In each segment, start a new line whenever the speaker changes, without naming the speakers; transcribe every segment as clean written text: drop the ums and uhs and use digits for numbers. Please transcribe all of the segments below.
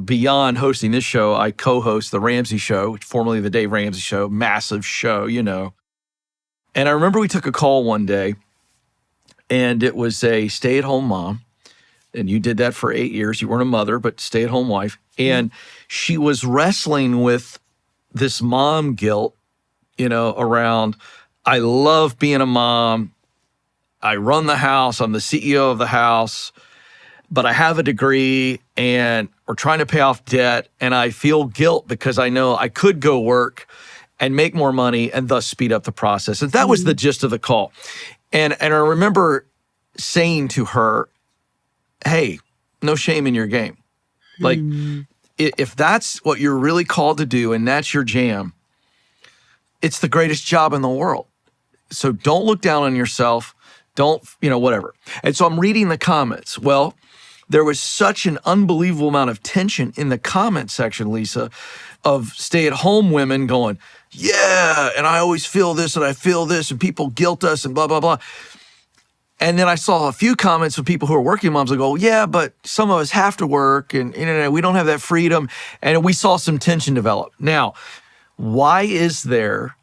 beyond hosting this show, I co-host the Ramsey Show, formerly the Dave Ramsey Show, massive show, And I remember we took a call one day, and it was a stay-at-home mom, and you did that for 8 years. You weren't a mother, but stay-at-home wife. And she was wrestling with this mom guilt, around, I love being a mom. I run the house. I'm the CEO of the house, but I have a degree and we're trying to pay off debt. And I feel guilt because I know I could go work and make more money and thus speed up the process. And that was the gist of the call. And I remember saying to her, hey, no shame in your game. Like, if that's what you're really called to do and that's your jam, it's the greatest job in the world. So don't look down on yourself. Don't, whatever. And so I'm reading the comments. Well, there was such an unbelievable amount of tension in the comment section, Lisa, of stay-at-home women going, yeah, and I always feel this and I feel this and people guilt us and blah, blah, blah. And then I saw a few comments of people who are working moms that go, yeah, but some of us have to work and we don't have that freedom. And we saw some tension develop. Now, why is there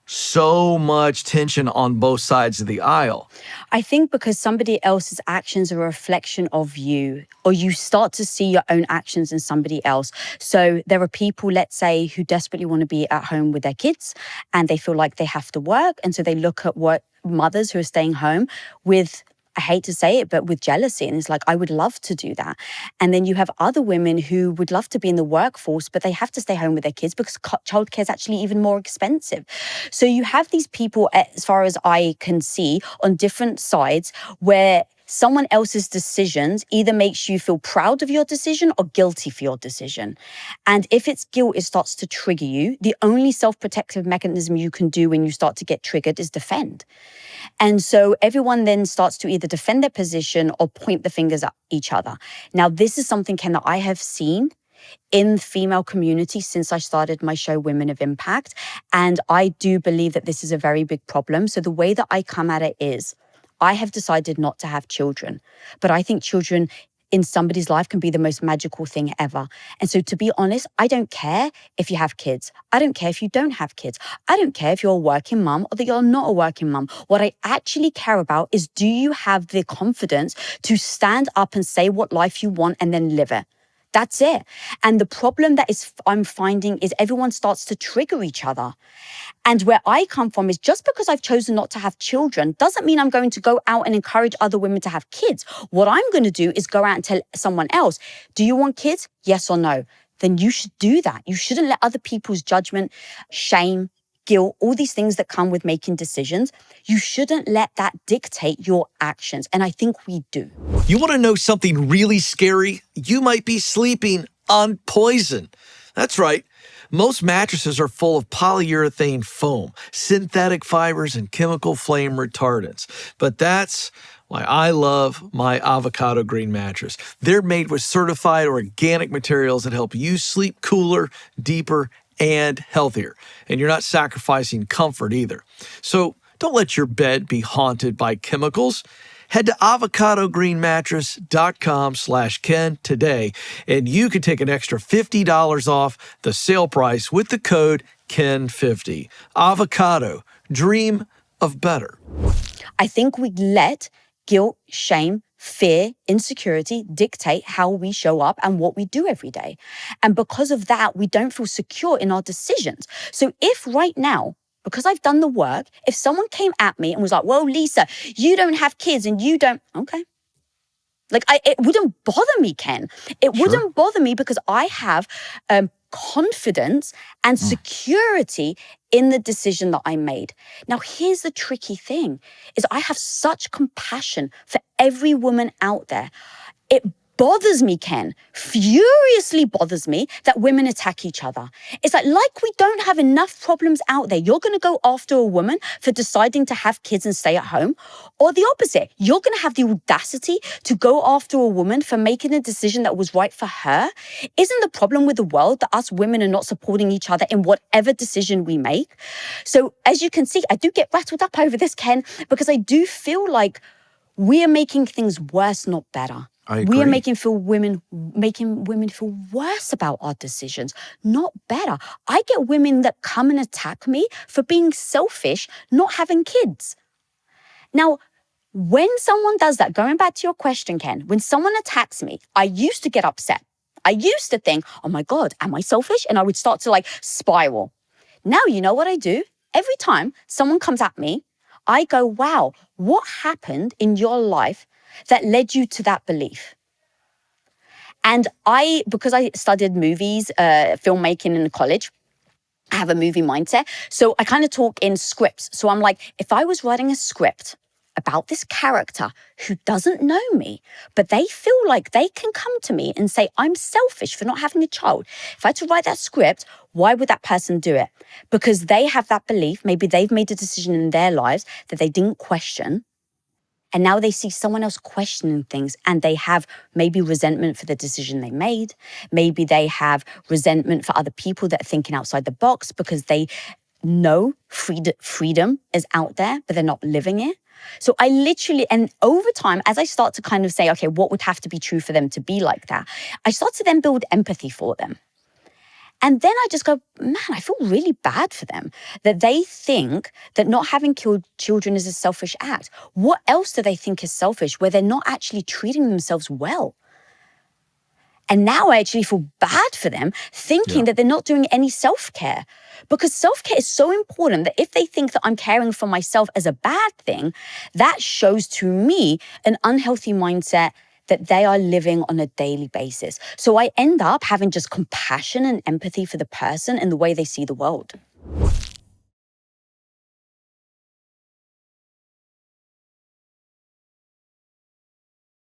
so much tension on both sides of the aisle?
I think because somebody else's actions are a reflection of you, or you start to see your own actions in somebody else. So there are people, let's say, who desperately want to be at home with their kids and they feel like they have to work. And so they look at what mothers who are staying home with, I hate to say it, but with jealousy. And it's like, I would love to do that. And then you have other women who would love to be in the workforce, but they have to stay home with their kids because childcare is actually even more expensive. So you have these people, as far as I can see, on different sides where someone else's decisions either makes you feel proud of your decision or guilty for your decision. And if it's guilt, it starts to trigger you. The only self-protective mechanism you can do when you start to get triggered is defend. And so everyone then starts to either defend their position or point the fingers at each other. Now, this is something, Ken, that I have seen in the female community since I started my show, Women of Impact. And I do believe that this is a very big problem. So the way that I come at it is, I have decided not to have children, but I think children in somebody's life can be the most magical thing ever. And so to be honest, I don't care if you have kids. I don't care if you don't have kids. I don't care if you're a working mum or that you're not a working mum. What I actually care about is, do you have the confidence to stand up and say what life you want and then live it? That's it. And the problem that I'm finding is everyone starts to trigger each other. And where I come from is, just because I've chosen not to have children doesn't mean I'm going to go out and encourage other women to have kids. What I'm going to do is go out and tell someone else, do you want kids? Yes or no? Then you should do that. You shouldn't let other people's judgment, shame, guilt, all these things that come with making decisions, you shouldn't let that dictate your actions. And I think we do.
You want to know something really scary? You might be sleeping on poison. That's right. Most mattresses are full of polyurethane foam, synthetic fibers, and chemical flame retardants. But that's why I love my avocado green mattress. They're made with certified organic materials that help you sleep cooler, deeper, and healthier. And you're not sacrificing comfort either. So don't let your bed be haunted by chemicals. Head to avocadogreenmattress.com/Ken today, and you can take an extra $50 off the sale price with the code KEN50. Avocado, dream of better.
I think we let guilt, shame, fear, insecurity dictate how we show up and what we do every day. And because of that, we don't feel secure in our decisions. So if right now, because I've done the work, if someone came at me and was like, well, Lisa, you don't have kids and you don't, okay. Like, it wouldn't bother me, Ken. It wouldn't bother me because I have confidence and security in the decision that I made. Now, here's the tricky thing, is I have such compassion for every woman out there. It bothers me, Ken, furiously bothers me that women attack each other. It's like we don't have enough problems out there. You're going to go after a woman for deciding to have kids and stay at home, or the opposite. You're going to have the audacity to go after a woman for making a decision that was right for her. Isn't the problem with the world that us women are not supporting each other in whatever decision we make? So as you can see, I do get rattled up over this, Ken, because I do feel like we are making things worse, not better.
I
We are
agree.
making women feel worse about our decisions, not better. I get women that come and attack me for being selfish, not having kids. Now, when someone does that, going back to your question, Ken, when someone attacks me, I used to get upset. I used to think, oh my God, am I selfish? And I would start to like spiral. Now, you know what I do? Every time someone comes at me, I go, wow, what happened in your life that led you to that belief? And because I studied movies, filmmaking in college, I have a movie mindset. So I kind of talk in scripts. So I'm like, if I was writing a script about this character who doesn't know me, but they feel like they can come to me and say, I'm selfish for not having a child. If I had to write that script, why would that person do it? Because they have that belief. Maybe they've made a decision in their lives that they didn't question. And now they see someone else questioning things and they have maybe resentment for the decision they made. Maybe they have resentment for other people that are thinking outside the box because they know freedom is out there, but they're not living it. So I literally, and over time, as I start to kind of say, okay, what would have to be true for them to be like that? I start to then build empathy for them. And then I just go, man, I feel really bad for them that they think that not having children is a selfish act. What else do they think is selfish where they're not actually treating themselves well? And now I actually feel bad for them thinking that they're not doing any self-care, because self-care is so important that if they think that I'm caring for myself as a bad thing, that shows to me an unhealthy mindset that they are living on a daily basis. So I end up having just compassion and empathy for the person and the way they see the world.